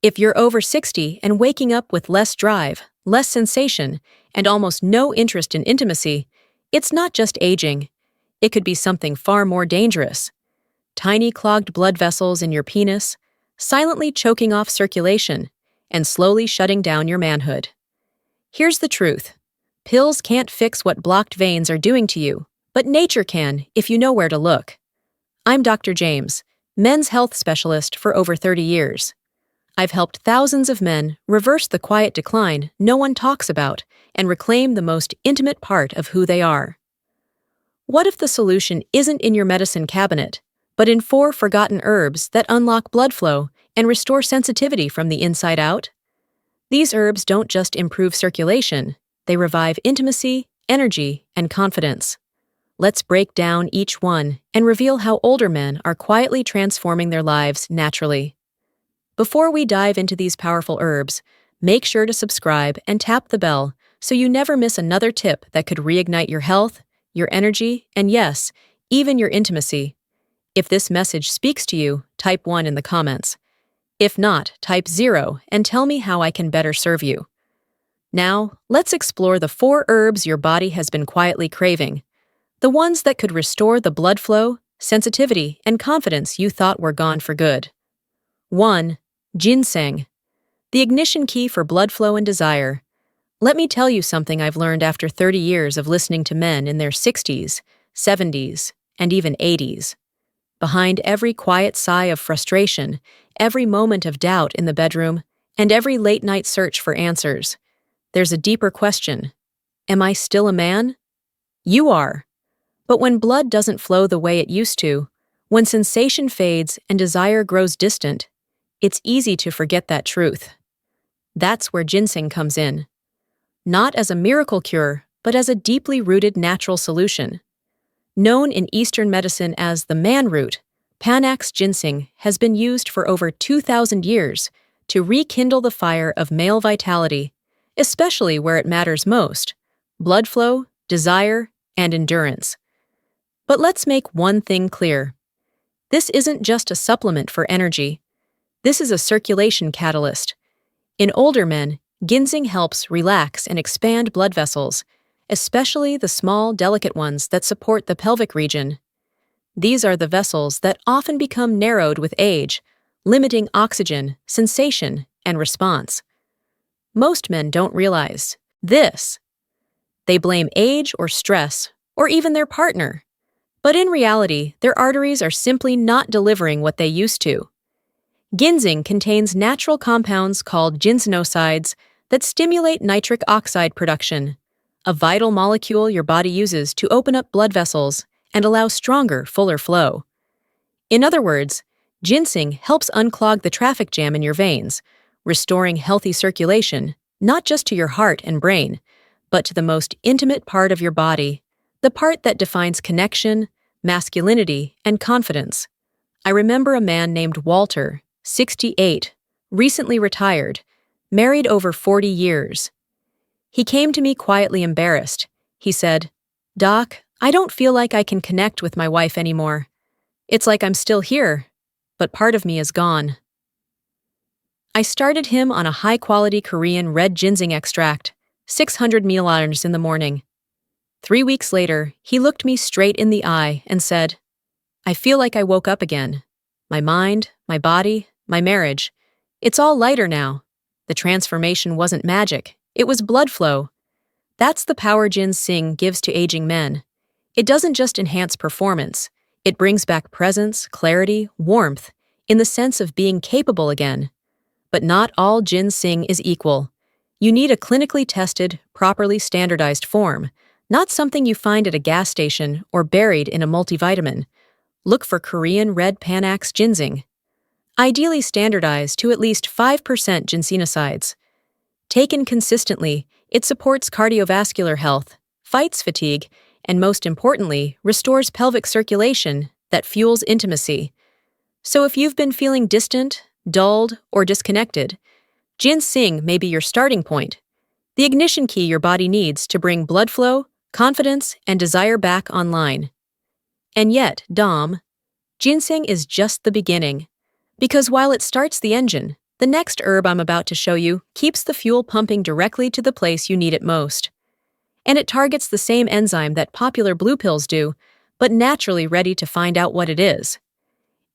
If you're over 60 and waking up with less drive, less sensation, and almost no interest in intimacy, it's not just aging. It could be something far more dangerous. Tiny clogged blood vessels in your penis, silently choking off circulation, and slowly shutting down your manhood. Here's the truth. Pills can't fix what blocked veins are doing to you, but nature can if you know where to look. I'm Dr. James, men's health specialist for over 30 years. I've helped thousands of men reverse the quiet decline no one talks about and reclaim the most intimate part of who they are. What if the solution isn't in your medicine cabinet, but in 4 forgotten herbs that unlock blood flow and restore sensitivity from the inside out? These herbs don't just improve circulation, they revive intimacy, energy, and confidence. Let's break down each one and reveal how older men are quietly transforming their lives naturally. Before we dive into these powerful herbs, make sure to subscribe and tap the bell so you never miss another tip that could reignite your health, your energy, and yes, even your intimacy. If this message speaks to you, type 1 in the comments. If not, type 0 and tell me how I can better serve you. Now, let's explore the 4 herbs your body has been quietly craving. The ones that could restore the blood flow, sensitivity, and confidence you thought were gone for good. 1. Ginseng. The ignition key for blood flow and desire. Let me tell you something I've learned after 30 years of listening to men in their 60s, 70s, and even 80s. Behind every quiet sigh of frustration, every moment of doubt in the bedroom, and every late-night search for answers, there's a deeper question. Am I still a man? You are. But when blood doesn't flow the way it used to, when sensation fades and desire grows distant, it's easy to forget that truth. That's where ginseng comes in. Not as a miracle cure, but as a deeply rooted natural solution. Known in Eastern medicine as the man root, Panax ginseng has been used for over 2,000 years to rekindle the fire of male vitality, especially where it matters most: blood flow, desire, and endurance. But let's make one thing clear. This isn't just a supplement for energy. This is a circulation catalyst. In older men, ginseng helps relax and expand blood vessels, especially the small, delicate ones that support the pelvic region. These are the vessels that often become narrowed with age, limiting oxygen, sensation, and response. Most men don't realize this. They blame age or stress, or even their partner. But in reality, their arteries are simply not delivering what they used to. Ginseng contains natural compounds called ginsenosides that stimulate nitric oxide production, a vital molecule your body uses to open up blood vessels and allow stronger, fuller flow. In other words, ginseng helps unclog the traffic jam in your veins, restoring healthy circulation, not just to your heart and brain, but to the most intimate part of your body, the part that defines connection, masculinity, and confidence. I remember a man named Walter, 68, recently retired, married over 40 years. He came to me quietly embarrassed. He said, "Doc, I don't feel like I can connect with my wife anymore. It's like I'm still here, but part of me is gone." I started him on a high-quality Korean red ginseng extract, 600 ml in the morning. 3 weeks later, he looked me straight in the eye and said, "I feel like I woke up again. My mind, my body, my marriage. It's all lighter now. The transformation wasn't magic. It was blood flow." That's the power ginseng gives to aging men. It doesn't just enhance performance. It brings back presence, clarity, warmth, in the sense of being capable again. But not all ginseng is equal. You need a clinically tested, properly standardized form, not something you find at a gas station or buried in a multivitamin. Look for Korean red Panax ginseng. Ideally standardized to at least 5% ginsenosides. Taken consistently, it supports cardiovascular health, fights fatigue, and most importantly, restores pelvic circulation that fuels intimacy. So if you've been feeling distant, dulled, or disconnected, ginseng may be your starting point, the ignition key your body needs to bring blood flow, confidence, and desire back online. And yet, ginseng is just the beginning. Because while it starts the engine, The next herb I'm about to show you keeps the fuel pumping directly to the place you need it most. And it targets the same enzyme that popular blue pills do, but naturally ready to find out what it is.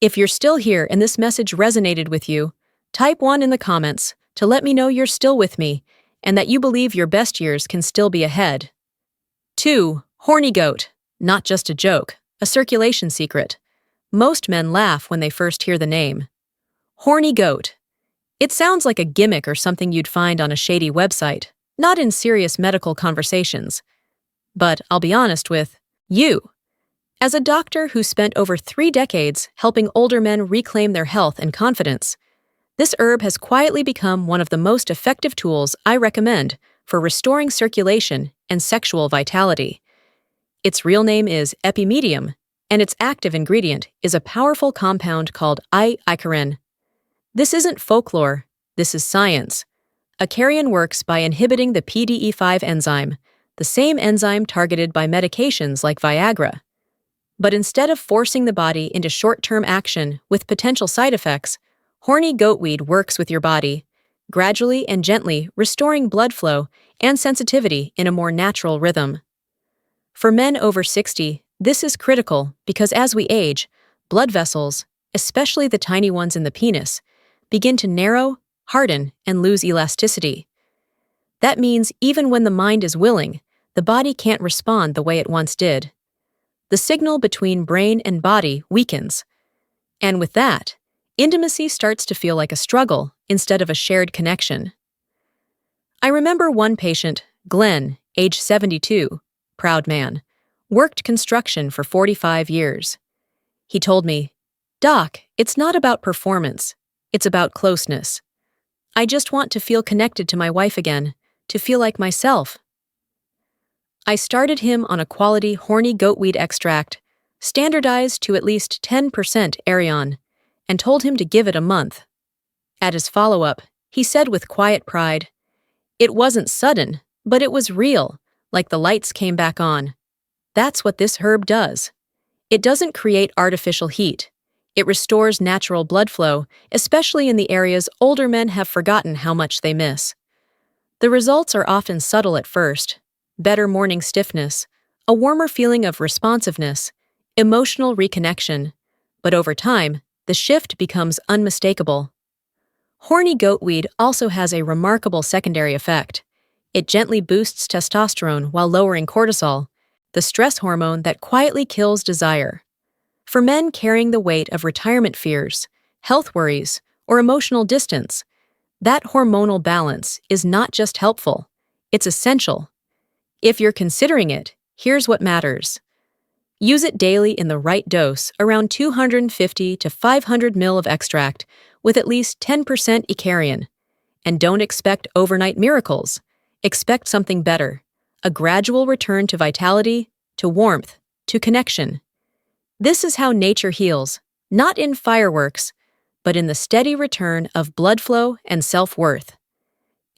If you're still here and this message resonated with you, type 1 in the comments to let me know you're still with me and that you believe your best years can still be ahead. 2. Horny goat. Not just a joke, a circulation secret. Most men laugh when they first hear the name. Horny goat. It sounds like a gimmick or something you'd find on a shady website, not in serious medical conversations. But I'll be honest with you. As a doctor who spent over 3 decades helping older men reclaim their health and confidence, this herb has quietly become one of the most effective tools I recommend for restoring circulation and sexual vitality. Its real name is epimedium, and its active ingredient is a powerful compound called icarin. This isn't folklore, this is science. Icarin works by inhibiting the PDE5 enzyme, the same enzyme targeted by medications like Viagra. But instead of forcing the body into short-term action with potential side effects, horny goatweed works with your body, gradually and gently restoring blood flow and sensitivity in a more natural rhythm. For men over 60, this is critical because as we age, blood vessels, especially the tiny ones in the penis, begin to narrow, harden, and lose elasticity. That means even when the mind is willing, the body can't respond the way it once did. The signal between brain and body weakens. And with that, intimacy starts to feel like a struggle instead of a shared connection. I remember one patient, Glenn, age 72, proud man, worked construction for 45 years. He told me, "Doc, it's not about performance, it's about closeness. I just want to feel connected to my wife again, to feel like myself." I started him on a quality horny goatweed extract, standardized to at least 10% Arion, and told him to give it a month. At his follow-up, he said with quiet pride, "It wasn't sudden, but it was real, like the lights came back on." That's what this herb does. It doesn't create artificial heat. It restores natural blood flow, especially in the areas older men have forgotten how much they miss. The results are often subtle at first. Better morning stiffness, a warmer feeling of responsiveness, emotional reconnection, but over time, the shift becomes unmistakable. Horny goatweed also has a remarkable secondary effect. It gently boosts testosterone while lowering cortisol, the stress hormone that quietly kills desire. For men carrying the weight of retirement fears, health worries, or emotional distance, that hormonal balance is not just helpful, it's essential. If you're considering it, here's what matters. Use it daily in the right dose, around 250 to 500 ml of extract, with at least 10% Icarin. And don't expect overnight miracles. Expect something better, a gradual return to vitality, to warmth, to connection. This is how nature heals, not in fireworks, but in the steady return of blood flow and self-worth.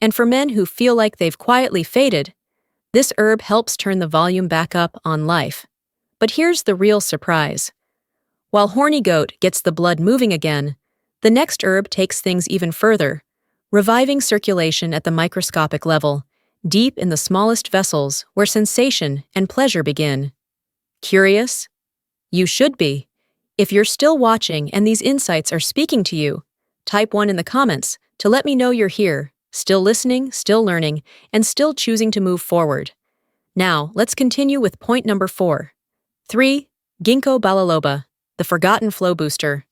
And for men who feel like they've quietly faded, this herb helps turn the volume back up on life. But here's the real surprise. While horny goat gets the blood moving again, the next herb takes things even further, reviving circulation at the microscopic level, deep in the smallest vessels where sensation and pleasure begin. Curious? You should be. If you're still watching and these insights are speaking to you, type 1 in the comments to let me know you're here, still listening, still learning, and still choosing to move forward. Now, let's continue with point number 4. 3. Ginkgo biloba, the forgotten flow booster.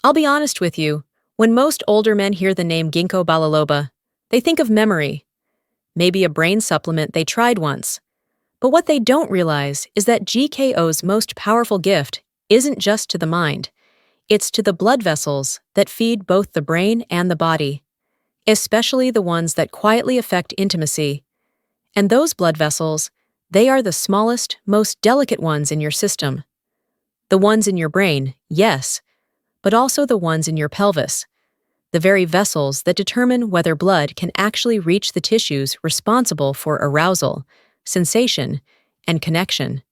I'll be honest with you, when most older men hear the name Ginkgo biloba, they think of memory, maybe a brain supplement they tried once. But what they don't realize is that GKO's most powerful gift isn't just to the mind, it's to the blood vessels that feed both the brain and the body, especially the ones that quietly affect intimacy. And those blood vessels, they are the smallest, most delicate ones in your system. The ones in your brain, yes, but also the ones in your pelvis, the very vessels that determine whether blood can actually reach the tissues responsible for arousal, sensation, and connection.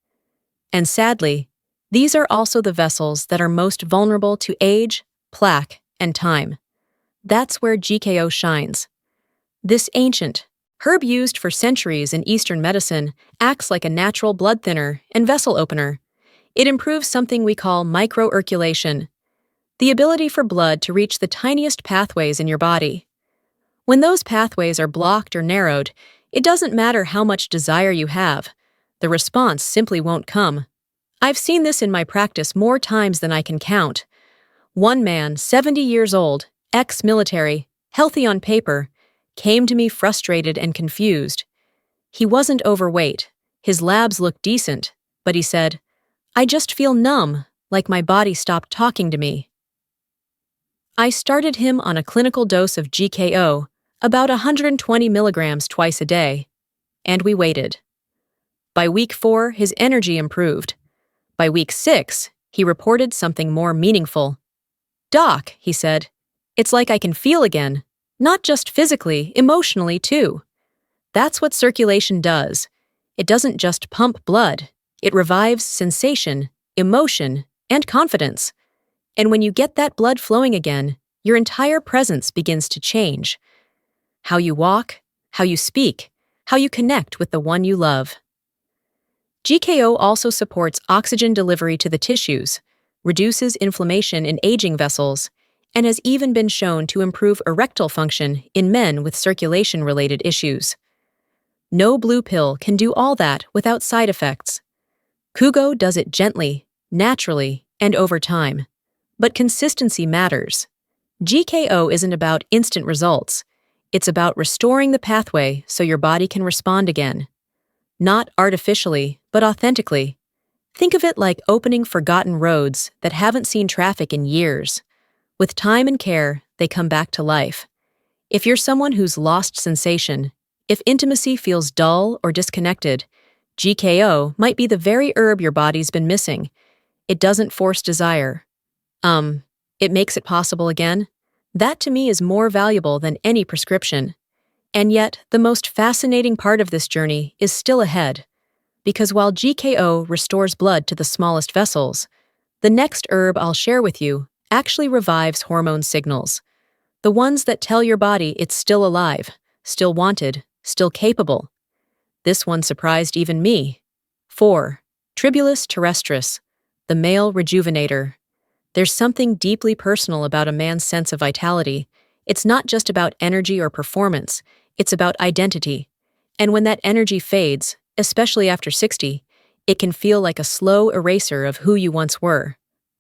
And sadly, these are also the vessels that are most vulnerable to age, plaque, and time. That's where GKO shines. This ancient herb used for centuries in Eastern medicine acts like a natural blood thinner and vessel opener. It improves something we call microirculation, the ability for blood to reach the tiniest pathways in your body. When those pathways are blocked or narrowed, it doesn't matter how much desire you have. The response simply won't come. I've seen this in my practice more times than I can count. One man, 70 years old, ex-military, healthy on paper, came to me frustrated and confused. He wasn't overweight. His labs looked decent, but he said, "I just feel numb, like my body stopped talking to me." I started him on a clinical dose of GKO, about 120 milligrams twice a day, and we waited. By week 4, his energy improved. By week 6, he reported something more meaningful. "Doc," he said, "it's like I can feel again, not just physically, emotionally too." That's what circulation does. It doesn't just pump blood, it revives sensation, emotion, and confidence. And when you get that blood flowing again, your entire presence begins to change. How you walk, how you speak, how you connect with the one you love. GKO also supports oxygen delivery to the tissues, reduces inflammation in aging vessels, and has even been shown to improve erectile function in men with circulation-related issues. No blue pill can do all that without side effects. Kugo does it gently, naturally, and over time. But consistency matters. GKO isn't about instant results. It's about restoring the pathway so your body can respond again. Not artificially, but authentically. Think of it like opening forgotten roads that haven't seen traffic in years. With time and care, they come back to life. If you're someone who's lost sensation, if intimacy feels dull or disconnected, GKO might be the very herb your body's been missing. It doesn't force desire. It makes it possible again. That to me is more valuable than any prescription. And yet, the most fascinating part of this journey is still ahead. Because while GKO restores blood to the smallest vessels, the next herb I'll share with you actually revives hormone signals. The ones that tell your body it's still alive, still wanted, still capable. This one surprised even me. 4. Tribulus terrestris, the male rejuvenator. There's something deeply personal about a man's sense of vitality. It's not just about energy or performance, it's about identity. And when that energy fades, especially after 60, it can feel like a slow eraser of who you once were.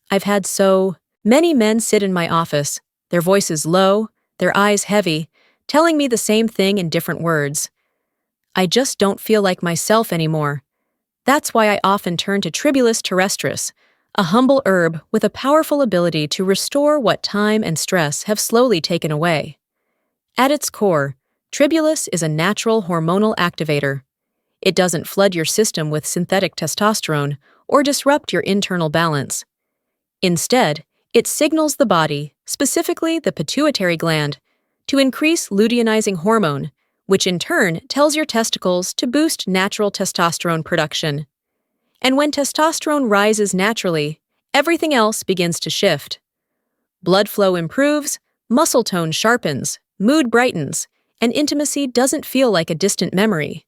I've had so many men sit in my office, their voices low, their eyes heavy, telling me the same thing in different words. "I just don't feel like myself anymore." That's why I often turn to Tribulus terrestris, a humble herb with a powerful ability to restore what time and stress have slowly taken away. At its core, Tribulus is a natural hormonal activator. It doesn't flood your system with synthetic testosterone or disrupt your internal balance. Instead, it signals the body, specifically the pituitary gland, to increase luteinizing hormone, which in turn tells your testicles to boost natural testosterone production. And when testosterone rises naturally, everything else begins to shift. Blood flow improves, muscle tone sharpens, mood brightens, and intimacy doesn't feel like a distant memory.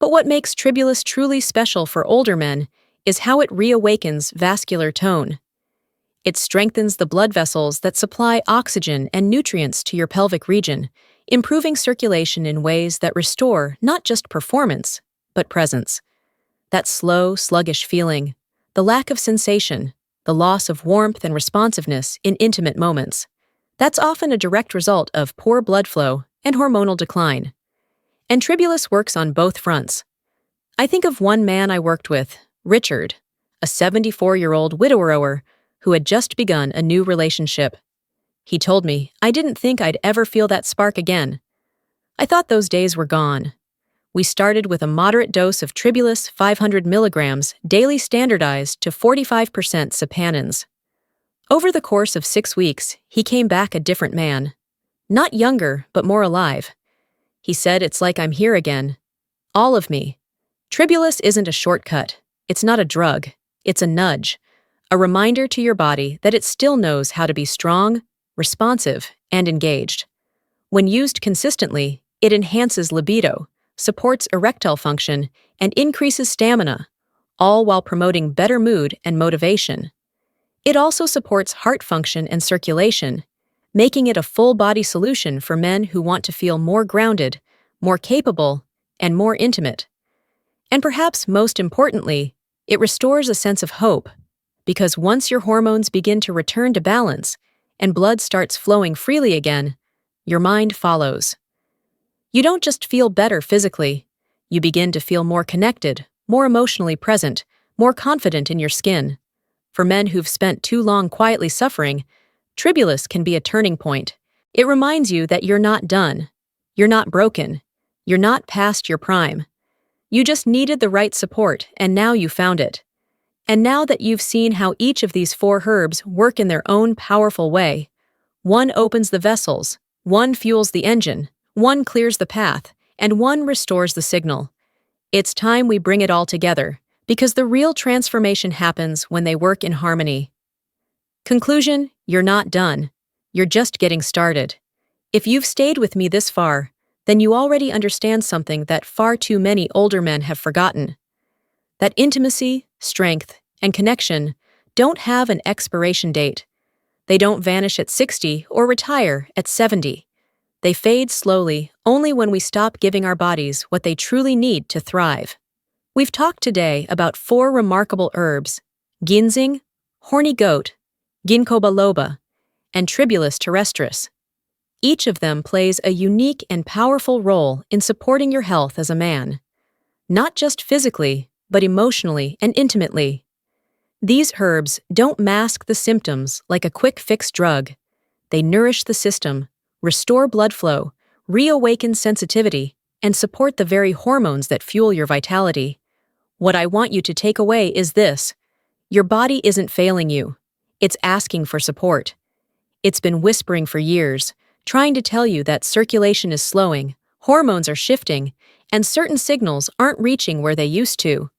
But what makes Tribulus truly special for older men is how it reawakens vascular tone. It strengthens the blood vessels that supply oxygen and nutrients to your pelvic region, improving circulation in ways that restore not just performance, but presence. That slow, sluggish feeling, the lack of sensation, the loss of warmth and responsiveness in intimate moments. That's often a direct result of poor blood flow and hormonal decline. And Tribulus works on both fronts. I think of one man I worked with, Richard, a 74-year-old widower who had just begun a new relationship. He told me, "I didn't think I'd ever feel that spark again." I thought those days were gone. We started with a moderate dose of Tribulus 500 milligrams, daily standardized to 45% saponins. Over the course of 6 weeks, he came back a different man. Not younger, but more alive. He said, "It's like I'm here again. All of me." Tribulus isn't a shortcut. It's not a drug. It's a nudge. A reminder to your body that it still knows how to be strong, responsive, and engaged. When used consistently, it enhances libido, supports erectile function, and increases stamina, all while promoting better mood and motivation. It also supports heart function and circulation, making it a full-body solution for men who want to feel more grounded, more capable, and more intimate. And perhaps most importantly, it restores a sense of hope, because once your hormones begin to return to balance and blood starts flowing freely again, your mind follows. You don't just feel better physically, you begin to feel more connected, more emotionally present, more confident in your skin. For men who've spent too long quietly suffering, tribulus can be a turning point. It reminds you that you're not done, you're not broken, you're not past your prime. You just needed the right support, and now you found it. And now that you've seen how each of these 4 herbs work in their own powerful way, one opens the vessels, one fuels the engine, one clears the path, and one restores the signal. It's time we bring it all together, because the real transformation happens when they work in harmony. Conclusion: you're not done. You're just getting started. If you've stayed with me this far, then you already understand something that far too many older men have forgotten. That intimacy, strength, and connection don't have an expiration date. They don't vanish at 60 or retire at 70. They fade slowly only when we stop giving our bodies what they truly need to thrive. We've talked today about 4 remarkable herbs: ginseng, horny goat, ginkgo biloba, and tribulus terrestris. Each of them plays a unique and powerful role in supporting your health as a man, not just physically, but emotionally and intimately. These herbs don't mask the symptoms like a quick-fix drug. They nourish the system, restore blood flow, reawaken sensitivity, and support the very hormones that fuel your vitality. What I want you to take away is this: your body isn't failing you. It's asking for support. It's been whispering for years, trying to tell you that circulation is slowing, hormones are shifting, and certain signals aren't reaching where they used to.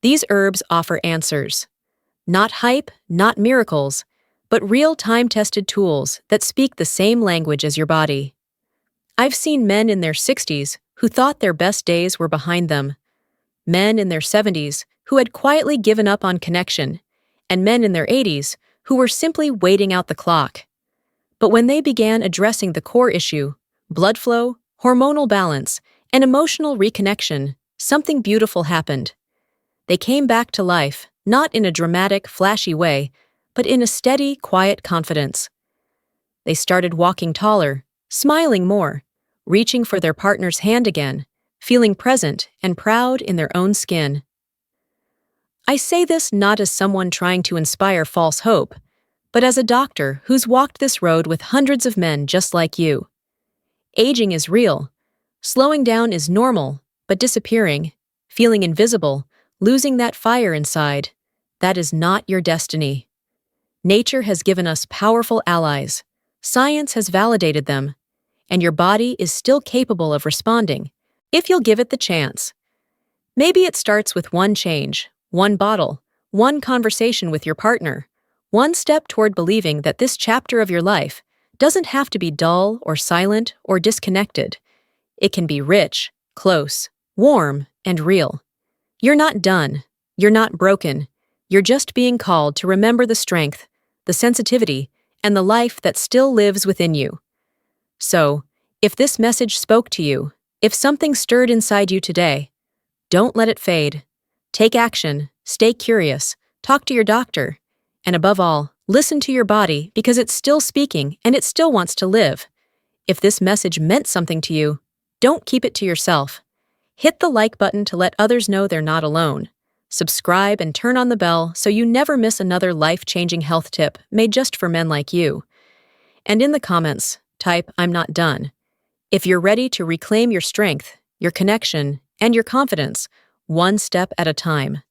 These herbs offer answers. Not hype, not miracles, but real time-tested tools that speak the same language as your body. I've seen men in their 60s who thought their best days were behind them, men in their 70s who had quietly given up on connection, and men in their 80s who were simply waiting out the clock. But when they began addressing the core issue, blood flow, hormonal balance, and emotional reconnection, something beautiful happened. They came back to life, not in a dramatic, flashy way, but in a steady, quiet confidence. They started walking taller, smiling more, reaching for their partner's hand again, feeling present and proud in their own skin. I say this not as someone trying to inspire false hope, but as a doctor who's walked this road with hundreds of men just like you. Aging is real. Slowing down is normal, but disappearing, feeling invisible, losing that fire inside, that is not your destiny. Nature has given us powerful allies. Science has validated them, and your body is still capable of responding, if you'll give it the chance. Maybe it starts with one change, one bottle, one conversation with your partner, one step toward believing that this chapter of your life doesn't have to be dull or silent or disconnected. It can be rich, close, warm, and real. You're not done. You're not broken. You're just being called to remember the strength, the sensitivity, and the life that still lives within you. So, if this message spoke to you, if something stirred inside you today, don't let it fade. Take action, stay curious, talk to your doctor, and above all, listen to your body because it's still speaking and it still wants to live. If this message meant something to you, don't keep it to yourself. Hit the like button to let others know they're not alone. Subscribe and turn on the bell so you never miss another life-changing health tip made just for men like you. And in the comments, type "I'm not done" if you're ready to reclaim your strength, your connection, and your confidence, one step at a time.